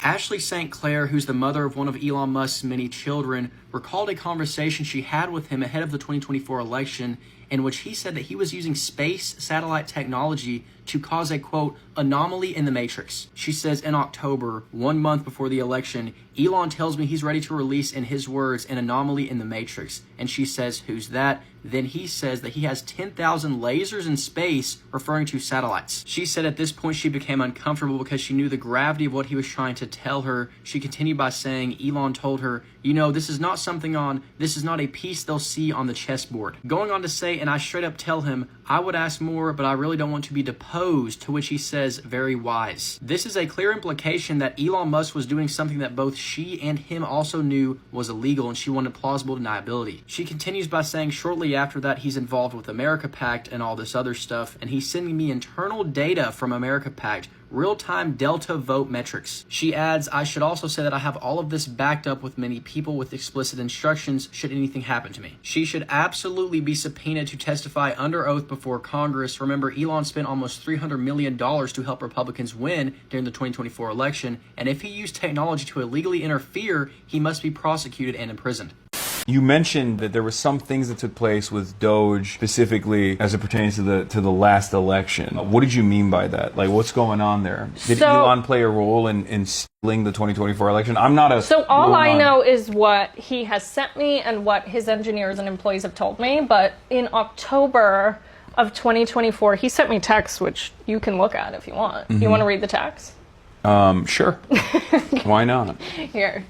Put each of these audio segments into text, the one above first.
Ashley St. Clair, who's the mother of one of Elon Musk's many children, recalled a conversation she had with him ahead of the 2024 election in which he said that he was using space satellite technology to cause a, quote, anomaly in the matrix. She says in October, 1 month before the election, Elon tells me he's ready to release, in his words, an anomaly in the matrix. And she says, who's that? Then he says that he has 10,000 lasers in space, referring to satellites. She said at this point she became uncomfortable because she knew the gravity of what he was trying to tell her. She continued by saying Elon told her, you know, this is not a piece they'll see on the chessboard. Going on to say, and I straight up tell him, I would ask more, but I really don't want to be deposed, to which he says, very wise. This is a clear implication that Elon Musk was doing something that both she and him also knew was illegal, and she wanted plausible deniability. She continues by saying shortly after that he's involved with America Pact and all this other stuff, and he's sending me internal data from America Pact, real-time delta vote metrics. She adds, I should also say that I have all of this backed up with many people with explicit instructions should anything happen to me. She should absolutely be subpoenaed to testify under oath before Congress. Remember, Elon spent almost $300 million to help Republicans win during the 2024 election, and if he used technology to illegally interfere, he must be prosecuted and imprisoned. You mentioned that there were some things that took place with Doge, specifically as it pertains to the last election. What did you mean by that? Like, what's going on there? Did Elon play a role in stealing the 2024 election? I'm not a... So all I know is what he has sent me and what his engineers and employees have told me. But in October of 2024, he sent me texts, which you can look at if you want. Mm-hmm. You want to read the text? Sure. Why not? Here.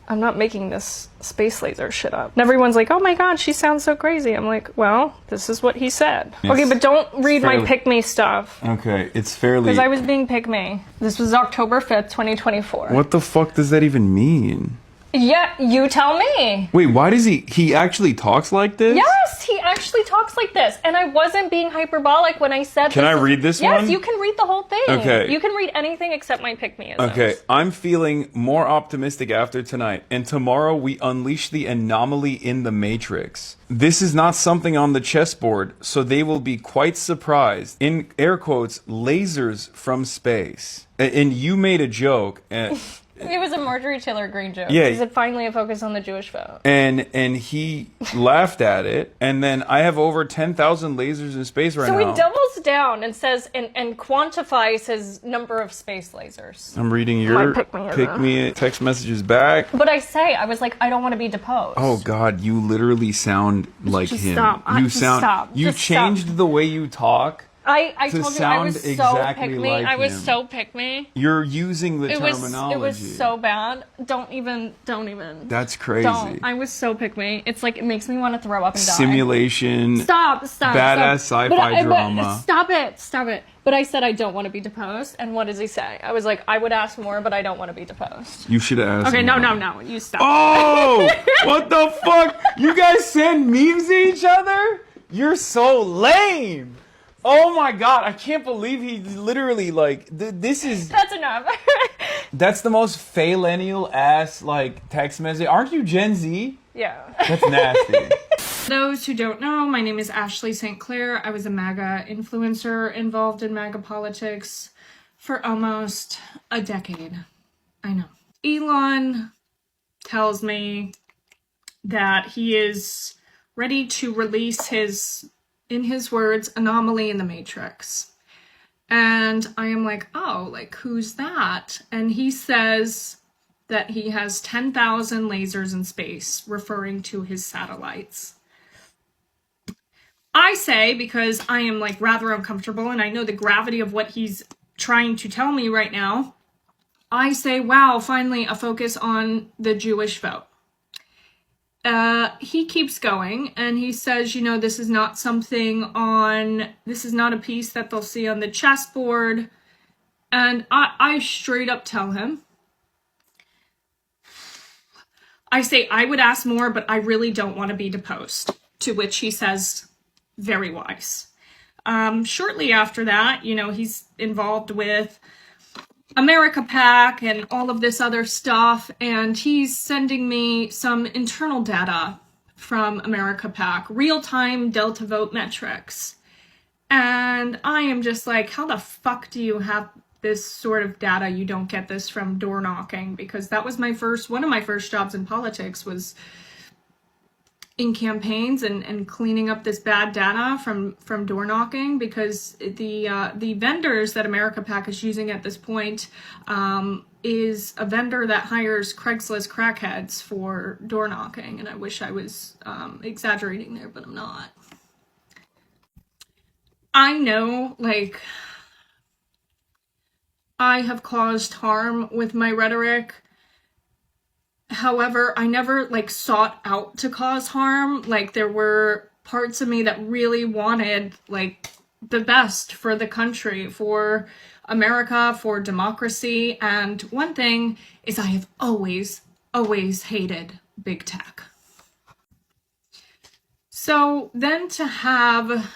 I'm not making this space laser shit up. And everyone's like, oh my god, she sounds so crazy. I'm like, well, this is what he said. Okay, but don't read my pick me stuff. Okay, it's fairly... Because I was being pick me. This was October 5th, 2024. What the fuck does that even mean? Yeah, you tell me. Wait, why does he actually talks like this? Yes, he actually talks like this. And I wasn't being hyperbolic when I said Can I read this one? Yes, you can read the whole thing. Okay. You can read anything except my pick-me-isms. Okay, I'm feeling more optimistic after tonight. And tomorrow we unleash the anomaly in the Matrix. This is not something on the chessboard, so they will be quite surprised. In air quotes, lasers from space. And you made a joke. It was a Marjorie Taylor Greene joke. Yeah. Is it finally a focus on the Jewish vote? And he laughed at it. And then I have over 10,000 lasers in space right now. So he doubles down and says and quantifies his number of space lasers. I'm reading your pick me text messages back. But I was like, I don't want to be deposed. Oh God, you literally sound like him. Stop. You changed the way you talk. I told you I was exactly so pick me. like I was him. so pick me. You're using the terminology. It was so bad. Don't even. That's crazy. Don't. I was so pick me. It's like it makes me want to throw up and die. Simulation. Stop. Badass sci-fi drama. Stop it. But I said I don't want to be deposed. And what does he say? I was like, I would ask more, but I don't want to be deposed. You should have asked. Okay, more. no. You stop. Oh, what the fuck? You guys send memes to each other? You're so lame. Oh my god, I can't believe he literally, like, this is... That's enough. That's the most millennial ass, like, text message. Aren't you Gen Z? Yeah. That's nasty. For those who don't know, my name is Ashley St. Clair. I was a MAGA influencer involved in MAGA politics for almost a decade. I know. Elon tells me that he is ready to release his... in his words, anomaly in the Matrix. And I am like, oh, like, who's that? And he says that he has 10,000 lasers in space, referring to his satellites. I say, because I am, like, rather uncomfortable, and I know the gravity of what he's trying to tell me right now, I say, wow, finally a focus on the Jewish vote. He keeps going and he says, you know, this is not a piece that they'll see on the chessboard. And I straight up tell him, I say, I would ask more, but I really don't want to be deposed. To which he says, very wise. Shortly after that, you know, he's involved with America Pac and all of this other stuff, and he's sending me some internal data from America Pac, real-time delta vote metrics. And I am just like, how the fuck do you have this sort of data. You don't get this from door knocking, because that was one of my first jobs in politics was in campaigns and cleaning up this bad data from door knocking, because the vendors that America Pac is using at this point is a vendor that hires Craigslist crackheads for door knocking, and I wish I was exaggerating there, but I'm not. I know, like, I have caused harm with my rhetoric. However, I never, like, sought out to cause harm. Like, there were parts of me that really wanted, like, the best for the country, for America, for democracy. And one thing is, I have always, always hated big tech. So then to have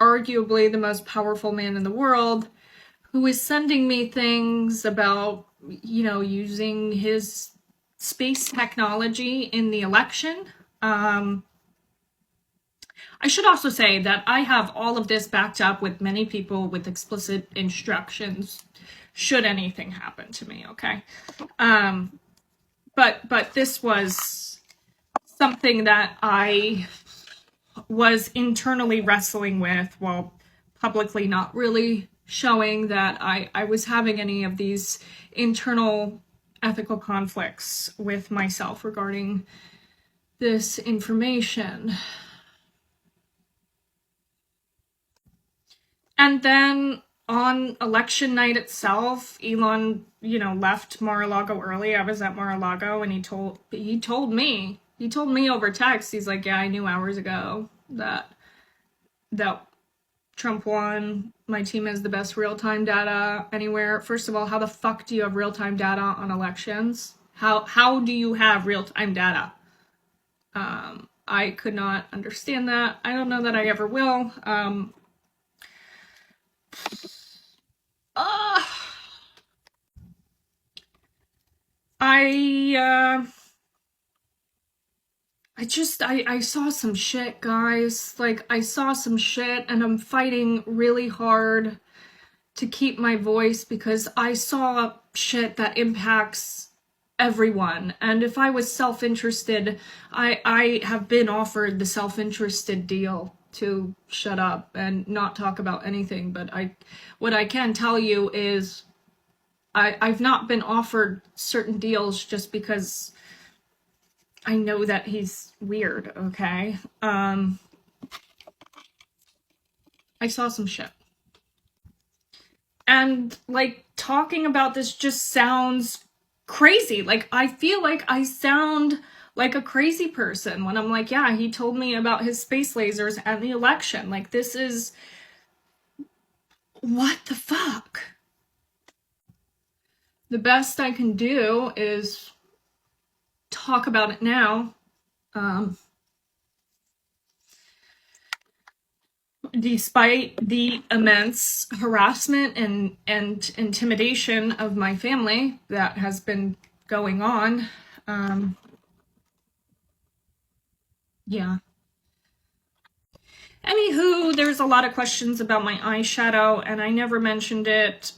arguably the most powerful man in the world who is sending me things about, you know, using his space technology in the election. I should also say that I have all of this backed up with many people with explicit instructions should anything happen to me, okay? But this was something that I was internally wrestling with, while publicly not really showing that I was having any of these internal ethical conflicts with myself regarding this information. And then on election night itself, Elon, you know, left Mar-a-Lago early. I was at Mar-a-Lago, and he told me over text, he's like, yeah, I knew hours ago that Trump won. My team has the best real-time data anywhere. First of all, how the fuck do you have real-time data on elections? How do you have real-time data? I could not understand that. I don't know that I ever will. I saw some shit, guys. Like, I saw some shit, and I'm fighting really hard to keep my voice, because I saw shit that impacts everyone. And if I was self-interested, I have been offered the self-interested deal to shut up and not talk about anything. But what I can tell you is I've not been offered certain deals just because I know that he's weird, okay? I saw some shit. And, like, talking about this just sounds crazy. Like, I feel like I sound like a crazy person when I'm like, yeah, he told me about his space lasers and the election. Like, this is... what the fuck? The best I can do is talk about it now. Despite the immense harassment and intimidation of my family that has been going on, yeah. Anywho, there's a lot of questions about my eyeshadow, and I never mentioned it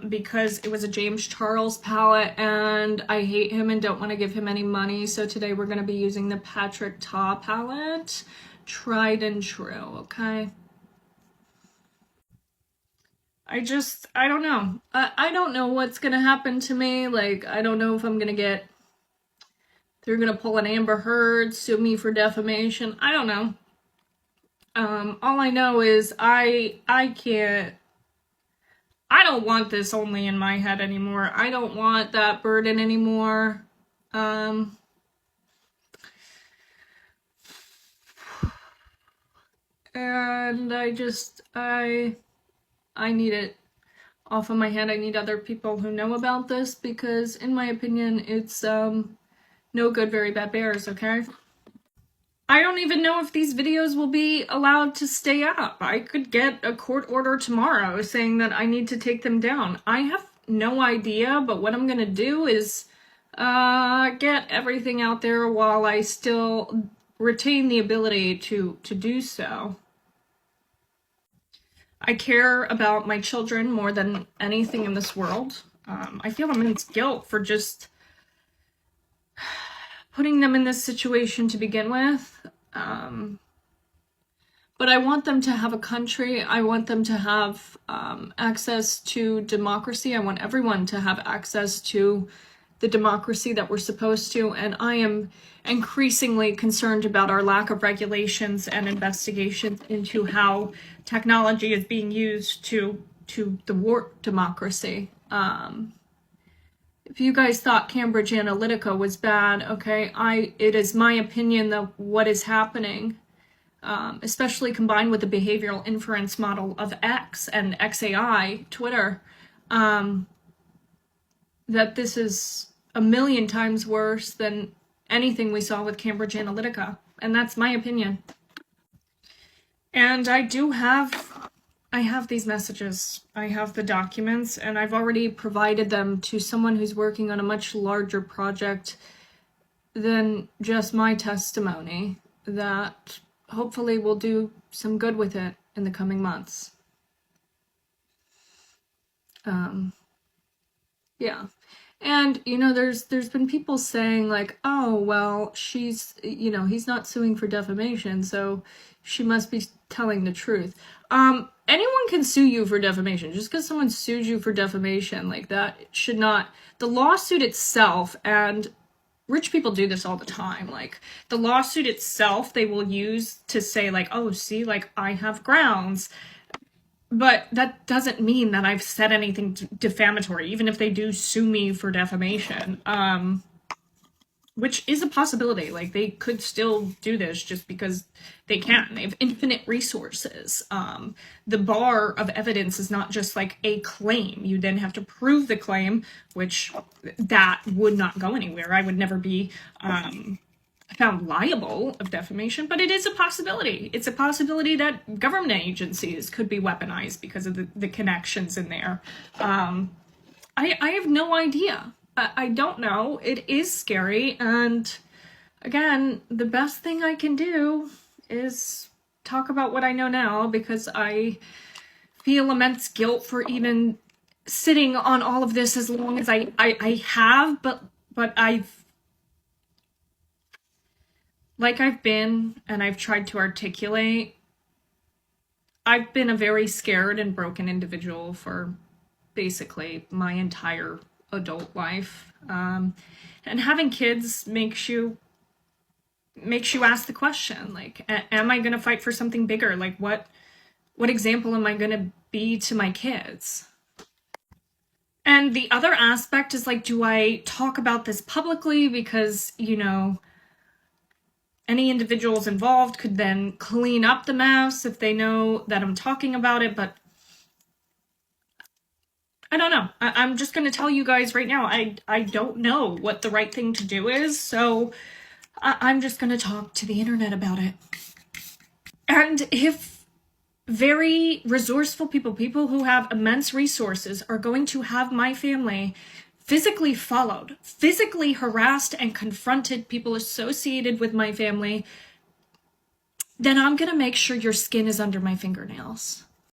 because it was a James Charles palette, and I hate him and don't want to give him any money, so today we're going to be using the Patrick Ta palette. Tried and true, okay? I don't know. I don't know what's going to happen to me. Like, I don't know if I'm going to get... they're going to pull an Amber Heard, sue me for defamation. I don't know. All I know is I don't want this only in my head anymore. I don't want that burden anymore. And I need it off of my head. I need other people who know about this, because in my opinion, it's, no good, very bad bears, okay? I don't even know if these videos will be allowed to stay up. I could get a court order tomorrow saying that I need to take them down. I have no idea, but what I'm gonna do is get everything out there while I still retain the ability to do so. I care about my children more than anything in this world. I feel immense guilt for just putting them in this situation to begin with. But I want them to have a country. I want them to have access to democracy. I want everyone to have access to the democracy that we're supposed to. And I am increasingly concerned about our lack of regulations and investigations into how technology is being used to thwart democracy. If you guys thought Cambridge Analytica was bad, okay, it is my opinion that what is happening, especially combined with the behavioral inference model of X and XAI, Twitter, that this is a million times worse than anything we saw with Cambridge Analytica. And that's my opinion. And I have these messages. I have the documents, and I've already provided them to someone who's working on a much larger project than just my testimony that hopefully will do some good with it in the coming months. Yeah. And, there's been people saying like, oh, well, she's, he's not suing for defamation, so she must be telling the truth. Anyone can sue you for defamation. Just because someone sued you for defamation, like that should not, the lawsuit itself, and rich people do this all the time, like the lawsuit itself, they will use to say like, oh, see, like I have grounds. But that doesn't mean that I've said anything defamatory, even if they do sue me for defamation, which is a possibility. Like, they could still do this just because they can. They have infinite resources. The bar of evidence is not just like a claim. You then have to prove the claim, which that would not go anywhere. I would never be found liable of defamation, but it is a possibility. It's a possibility that government agencies could be weaponized because of the connections in there. I have no idea. I don't know. It is scary, and again, the best thing I can do is talk about what I know now, because I feel immense guilt for even sitting on all of this as long as I have, but I've been, and I've tried to articulate, I've been a very scared and broken individual for basically my entire adult life. And having kids makes you ask the question, like, am I going to fight for something bigger? Like, what example am I going to be to my kids? And the other aspect is like, do I talk about this publicly? Because, any individuals involved could then clean up the mess if they know that I'm talking about it, but I don't know. I'm just going to tell you guys right now, I don't know what the right thing to do is, so I'm just going to talk to the internet about it. And if very resourceful people who have immense resources are going to have my family physically followed, physically harassed and confronted, people associated with my family, then I'm going to make sure your skin is under my fingernails.